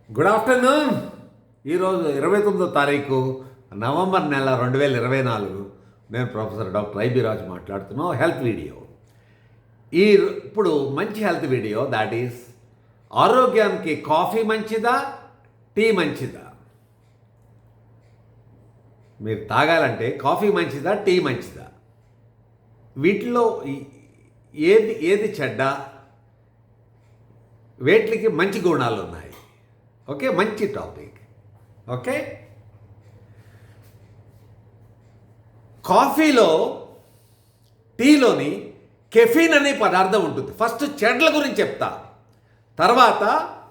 Good afternoon. ఈరోజు 29వ తారీఖు November నెల 2024. నేను ప్రొఫెసర్ డాక్టర్ ఐబి రాజు మాట్లాడుతున్నాను. Health video. ఇప్పుడు మంచి హెల్త్ వీడియో, దాట్ ఈస్ ఆరోగ్యానికి కాఫీ మంచిదా, టీ మంచిదా? మీరు తాగాలంటే కాఫీ మంచిదా, టీ మంచిదా? వీటిలో ఏది చెడ్డ? వేటికి మంచి గుణాలు ఉన్నాయి? ఓకే, మంచి టాపిక్. ఓకే, కాఫీలో, టీలోని కెఫీన్ అనే పదార్థం ఉంటుంది. ఫస్ట్ చెడ్ల గురించి చెప్తా, తర్వాత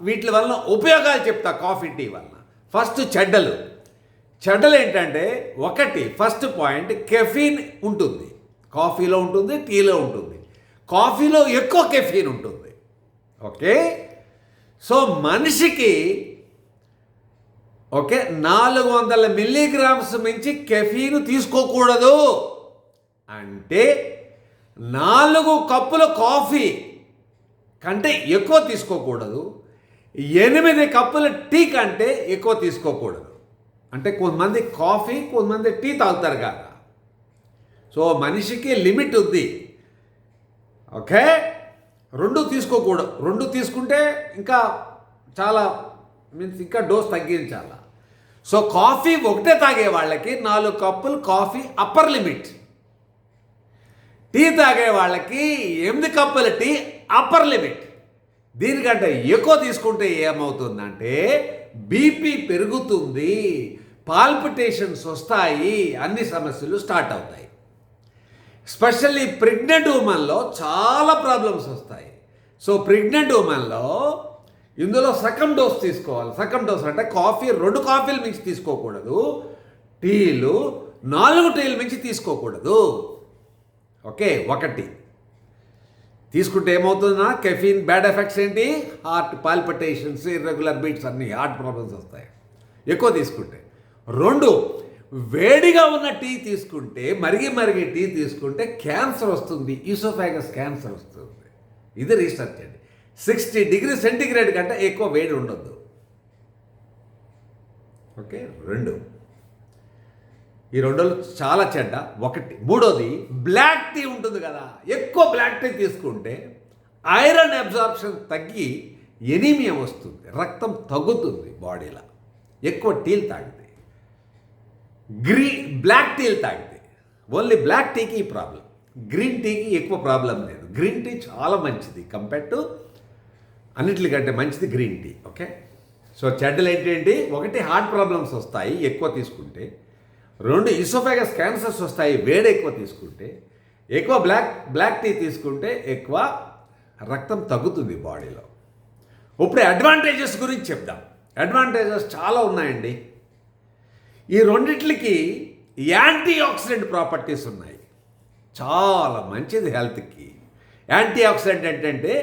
వీటి వలన ఉపయోగాలు చెప్తా. కాఫీ, టీ వలన ఫస్ట్ చెడ్డలు ఏంటంటే, ఒకటి ఫస్ట్ పాయింట్, కెఫీన్ ఉంటుంది. కాఫీలో ఉంటుంది, టీలో ఉంటుంది. కాఫీలో ఎక్కువ కెఫీన్ ఉంటుంది. ఓకే, సో మనిషికి 400 మిల్లీగ్రామ్స్ మించి కెఫీన్ తీసుకోకూడదు. అంటే 4 కప్పుల కాఫీ కంటే ఎక్కువ తీసుకోకూడదు. 8 కప్పుల టీ కంటే ఎక్కువ తీసుకోకూడదు. అంటే కొంతమంది కాఫీ, కొంతమంది టీ తాగుతారు కదా. సో మనిషికి లిమిట్ ఉంది. ఓకే, 2 తీసుకోకూడదు. 2 తీసుకుంటే ఇంకా చాలా ఇంకా డోస్ తగ్గించాల. సో కాఫీ ఒకటే తాగే వాళ్ళకి 4 కప్పులు కాఫీ అప్పర్ లిమిట్. టీ తాగే వాళ్ళకి 8 కప్పుల టీ అప్పర్ లిమిట్. దీనికంటే ఎక్కువ తీసుకుంటే ఏమవుతుందంటే బీపీ పెరుగుతుంది, పాల్పిటేషన్స్ వస్తాయి, అన్ని సమస్యలు స్టార్ట్ అవుతాయి. స్పెషల్లీ ప్రెగ్నెంట్ ఉమెన్లో చాలా ప్రాబ్లమ్స్ వస్తాయి. సో ప్రెగ్నెంట్ ఉమెన్లో ఇందులో సగం డోస్ తీసుకోవాలి. సగం డోస్ అంటే కాఫీ 2 కాఫీలు మించి తీసుకోకూడదు, టీలు 4 టీలు మించి తీసుకోకూడదు. ఓకే, 1 తీసుకుంటే ఏమవుతుందా, కెఫీన్ బ్యాడ్ ఎఫెక్ట్స్ ఏంటి? హార్ట్ పాల్పిటేషన్స్, ఇర్రెగ్యులర్ బీట్స్, అన్నీ హార్ట్ ప్రాబ్లమ్స్ వస్తాయి ఎక్కువ తీసుకుంటే. 2, వేడిగా ఉన్న టీ తీసుకుంటే, మరిగి టీ తీసుకుంటే క్యాన్సర్ వస్తుంది, ఈసోఫాగస్ క్యాన్సర్ వస్తుంది. ఇది రీసెర్చ్ అండి. 60 డిగ్రీ సెంటిగ్రేడ్ కంటే ఎక్కువ వేడి ఉండొద్దు. ఓకే, 2 ఈ 2 చాలా చెడ్డ. 3వది బ్లాక్ టీ ఉంటుంది కదా. ఎక్కువ బ్లాక్ టీ తీసుకుంటే ఐరన్ అబ్జార్ప్షన్ తగ్గి ఎనీమియా వస్తుంది, రక్తం తగ్గుతుంది బాడీలో ఎక్కువ టీలు తాగితే. బ్లాక్ టీలు తాగితే, ఓన్లీ బ్లాక్ టీకి ఈ ప్రాబ్లం, గ్రీన్ టీకి ఎక్కువ ప్రాబ్లం లేదు. గ్రీన్ టీ చాలా మంచిది, కంపేర్ టు అన్నిటికంటే మంచిది గ్రీన్ టీ. ఓకే, సో చెడ్డలు ఏంటంటే, 1 హార్ట్ ప్రాబ్లమ్స్ వస్తాయి ఎక్కువ తీసుకుంటే, 2 ఈసోఫాగస్ క్యాన్సర్స్ వస్తాయి వేడి ఎక్కువ తీసుకుంటే, ఎక్కువ బ్లాక్ టీ తీసుకుంటే ఎక్కువ రక్తం తగ్గుతుంది బాడీలో. ఇప్పుడు అడ్వాంటేజెస్ గురించి చెప్దాం. అడ్వాంటేజెస్ చాలా ఉన్నాయండి. ఈ రెండిట్లకి యాంటీ ఆక్సిడెంట్ ప్రాపర్టీస్ ఉన్నాయి. చాలా మంచిది హెల్త్కి. యాంటీ ఆక్సిడెంట్ ఏంటంటే,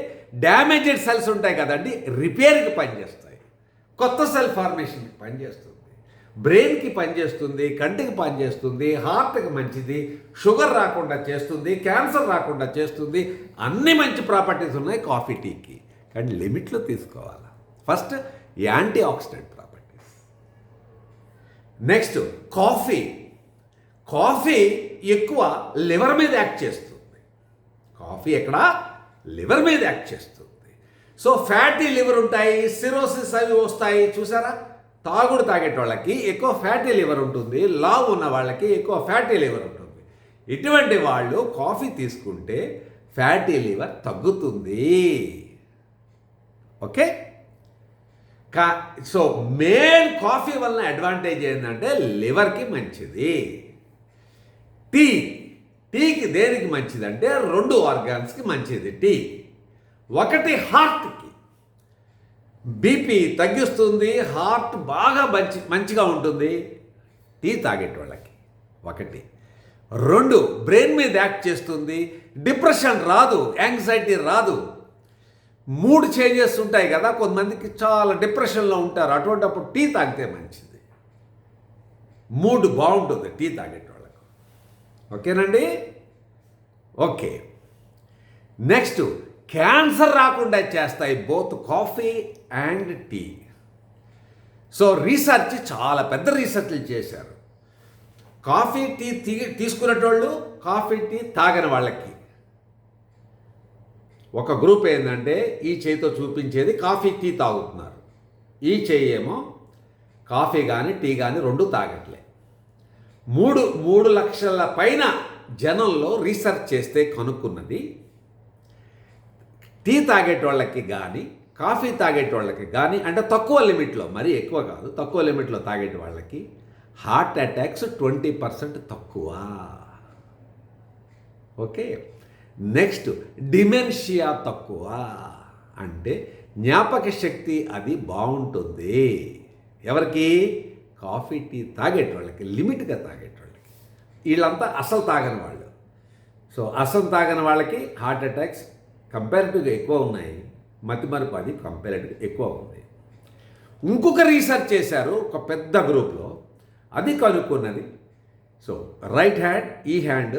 డ్యామేజ్డ్ సెల్స్ ఉంటాయి కదండి, రిపేర్కి పనిచేస్తాయి, కొత్త సెల్ ఫార్మేషన్కి పనిచేస్తుంది, బ్రెయిన్కి పనిచేస్తుంది, కంటికి పనిచేస్తుంది, హార్ట్కి మంచిది, షుగర్ రాకుండా చేస్తుంది, క్యాన్సర్ రాకుండా చేస్తుంది. అన్ని మంచి ప్రాపర్టీస్ ఉన్నాయి కాఫీ, టీకి. కానీ లిమిట్లో తీసుకోవాలి. First anti oxidant properties. Next coffee ఎక్కువ లివర్ మీద యాక్ట్ చేస్తుంది. కాఫీ ఎక్కడ లివర్ మీద యాక్ట్ చేస్తుంది. సో ఫ్యాటీ లివర్ ఉంటాయి, సిరోసిస్ అవి వస్తాయి. చూసారా, తాగేటోళ్ళకి ఎక్కువ ఫ్యాటీ లివర్ ఉంటుంది, లావు ఉన్న వాళ్ళకి ఎక్కువ ఫ్యాటీ లివర్ ఉంటుంది. ఇటువంటి వాళ్ళు కాఫీ తీసుకుంటే ఫ్యాటీ లివర్ తగ్గుతుంది. ఓకే, సో మెయిన్ కాఫీ వలన అడ్వాంటేజ్ ఏంటంటే లివర్కి మంచిది. టీకి దేనికి మంచిదంటే 2 ఆర్గాన్స్కి మంచిది టీ. 1 హార్ట్కి, బీపీ తగ్గిస్తుంది, హార్ట్ బాగా మంచిగా ఉంటుంది టీ తాగేటోళ్ళకి. 1, 2 బ్రెయిన్ మీద యాక్ట్ చేస్తుంది, డిప్రెషన్ రాదు, యాంగ్జైటీ రాదు. 3 చేంజెస్ ఉంటాయి కదా, కొంతమందికి చాలా డిప్రెషన్లో ఉంటారు, అటువంటిప్పుడు టీ తాగితే మంచిది. 3 బాగుంటుంది టీ తాగేటోళ్ళకు. ఓకేనండి. ఓకే, నెక్స్ట్ క్యాన్సర్ రాకుండా చేస్తాయి both coffee and tea. So research చాలా పెద్ద రీసెర్చ్లు చేశారు. కాఫీ టీ తీసుకునేటోళ్ళు, కాఫీ టీ తాగని వాళ్ళకి ఒక గ్రూప్ ఏంటంటే ఈ చేయితో చూపించేది కాఫీ టీ తాగుతున్నారు, ఈ చేయి ఏమో కాఫీ కానీ టీ కానీ రెండు తాగట్లే. 3 లక్షల పైన జనంలో రీసెర్చ్ చేస్తే కనుక్కున్నది, టీ తాగేటోళ్ళకి కానీ కాఫీ తాగేటోళ్ళకి కానీ, అంటే తక్కువ లిమిట్లో, మరీ ఎక్కువ కాదు, తక్కువ లిమిట్లో తాగేటి వాళ్ళకి హార్ట్ అటాక్స్ 20% తక్కువ. ఓకే, నెక్స్ట్ డిమెన్షియా తక్కువ, అంటే జ్ఞాపక శక్తి అది బాగుంటుంది. ఎవరికి? కాఫీ టీ తాగేటోళ్ళకి, లిమిట్గా తాగేటోళ్ళకి. వీళ్ళంతా అసలు తాగని వాళ్ళు. సో అసలు తాగని వాళ్ళకి హార్ట్ అటాక్స్ కంపారిటివ్గా ఎక్కువ ఉన్నాయి, మతిమరుపు అది కంపారిటివ్గా ఎక్కువ ఉంది. ఇంకొక రీసెర్చ్ చేశారు ఒక పెద్ద గ్రూప్లో, అది కనుక్కున్నది. సో రైట్ హ్యాండ్, ఈ హ్యాండ్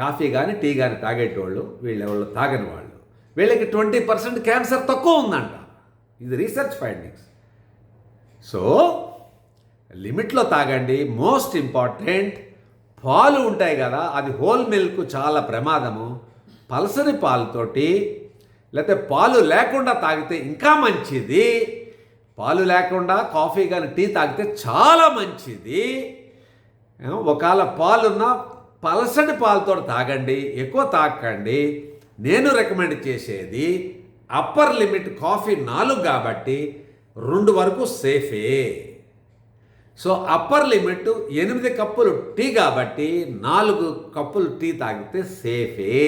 కాఫీ కానీ టీ కానీ తాగేటోళ్ళు, వీళ్ళెవళ్ళు తాగని వాళ్ళు, వీళ్ళకి 20% క్యాన్సర్ తక్కువ ఉందంట. ఇది రీసెర్చ్ ఫైండింగ్స్. సో లిమిట్లో తాగండి. మోస్ట్ ఇంపార్టెంట్, పాలు ఉంటాయి కదా, అది హోల్ మిల్క్ చాలా ప్రమాదము. పలసరి పాలతోటి లేకపోతే పాలు లేకుండా తాగితే ఇంకా మంచిది. పాలు లేకుండా కాఫీ కానీ టీ తాగితే చాలా మంచిది. ఒకవేళ పాలున్న పలసటి పాలతో తాగండి, ఎక్కువ తాగండి. నేను రికమెండ్ చేసేది అప్పర్ లిమిట్ కాఫీ 4 కాబట్టి 2 వరకు సేఫే. సో అప్పర్ లిమిట్ 8 కప్పులు టీ కాబట్టి 4 కప్పులు టీ తాగితే సేఫే.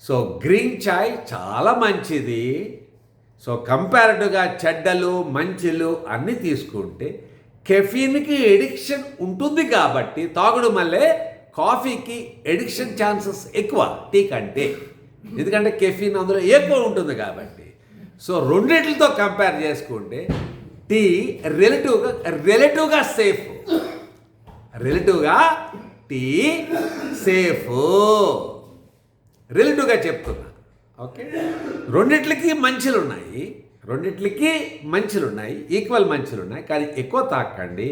సో గ్రీన్ చాయ్ చాలా మంచిది. సో కంపారిటివ్గా చెడ్డలు మంచిలు అన్నీ తీసుకుంటే కెఫీన్కి ఎడిక్షన్ ఉంటుంది కాబట్టి తాగుడు మళ్ళీ కాఫీకి ఎడిక్షన్ ఛాన్సెస్ ఎక్కువ టీ కంటే, ఎందుకంటే కెఫీన్ అందులో ఎక్కువ ఉంటుంది కాబట్టి. సో రెండిటితో కంపేర్ చేసుకుంటే టీ రిలేటివ్గా సేఫ్, రిలేటివ్గా టీ సేఫ్, రిలేటివ్గా చెప్తున్నా. ఓకే, రెండిట్లకి మంచిలు ఉన్నాయి, ఈక్వల్ మంచిలు ఉన్నాయి. కానీ ఎక్కువ తాకండి,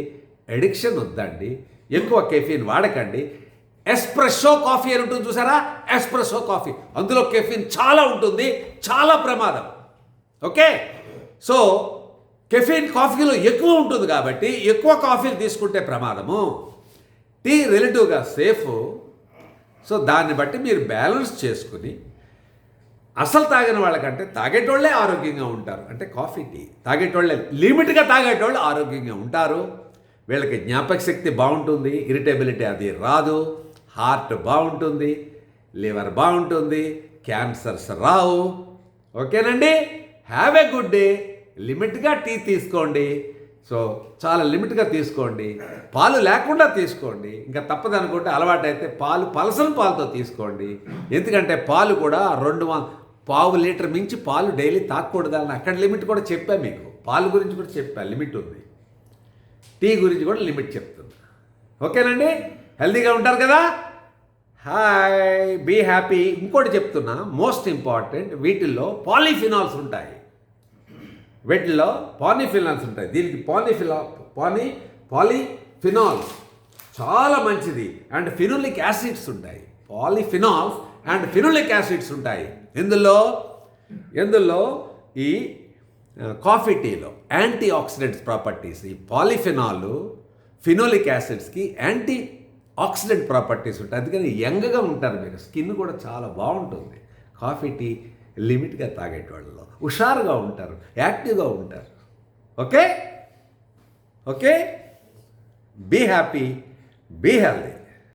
ఎడిక్షన్ వద్దండి, ఎక్కువ కెఫీన్ వాడకండి. ఎస్ప్రెస్సో కాఫీ అని ఉంటుంది చూసారా, ఎస్ప్రెస్సో కాఫీ, అందులో కెఫీన్ చాలా ఉంటుంది, చాలా ప్రమాదం. ఓకే, సో కెఫీన్ కాఫీలో ఎక్కువ ఉంటుంది కాబట్టి ఎక్కువ కాఫీలు తీసుకుంటే ప్రమాదము. Tea రిలేటివ్గా safe. సో దాన్ని బట్టి మీరు బ్యాలెన్స్ చేసుకుని, అసలు తాగిన వాళ్ళకంటే తాగేటోళ్ళే ఆరోగ్యంగా ఉంటారు. అంటే కాఫీ టీ తాగేటోళ్ళే, లిమిట్గా తాగేటోళ్ళు ఆరోగ్యంగా ఉంటారు. వీళ్ళకి జ్ఞాపక శక్తి బాగుంటుంది, ఇరిటేబిలిటీ అది రాదు, హార్ట్ బాగుంటుంది, లివర్ బాగుంటుంది, క్యాన్సర్స్ రావు. ఓకేనండి, హ్యావ్ ఏ గుడ్ డే. లిమిట్గా టీ తీసుకోండి. సో చాలా లిమిట్గా తీసుకోండి. పాలు లేకుండా తీసుకోండి. ఇంకా తప్పదనుకుంటే అలవాటైతే పలసని పాలతో తీసుకోండి. ఎందుకంటే పాలు కూడా 2 లీటర్ మించి పాలు డైలీ తాగకూడదని అక్కడ లిమిట్ కూడా చెప్పా మీకు. పాలు గురించి కూడా చెప్పా, లిమిట్ ఉంది. టీ గురించి కూడా లిమిట్ చెప్తుంది. ఓకేనండి, హెల్తీగా ఉంటారు కదా. Hi, be happy. ఇంకోటి చెప్తున్నా, మోస్ట్ ఇంపార్టెంట్, వీటిల్లో పాలీఫినాల్స్ ఉంటాయి. దీనికి పాలీఫినాల్స్ చాలా మంచిది. అండ్ ఫినోలిక్ యాసిడ్స్ ఉంటాయి. పాలీఫినాల్స్ అండ్ ఫినోలిక్ యాసిడ్స్ ఉంటాయి. ఎందులో ఈ కాఫీ టీలో యాంటీ ఆక్సిడెంట్స్ ప్రాపర్టీస్. ఈ పాలీఫినాల్ ఫినోలిక్ యాసిడ్స్కి యాంటీ ఆక్సిడెంట్ ప్రాపర్టీస్ ఉంటాయి. అందుకని యంగ్గా ఉంటారు మీరు, స్కిన్ కూడా చాలా బాగుంటుంది. కాఫీ టీ లిమిట్గా తాగేటోళ్ళలో హుషారుగా ఉంటారు, యాక్టివ్గా ఉంటారు. Okay, be happy, be healthy.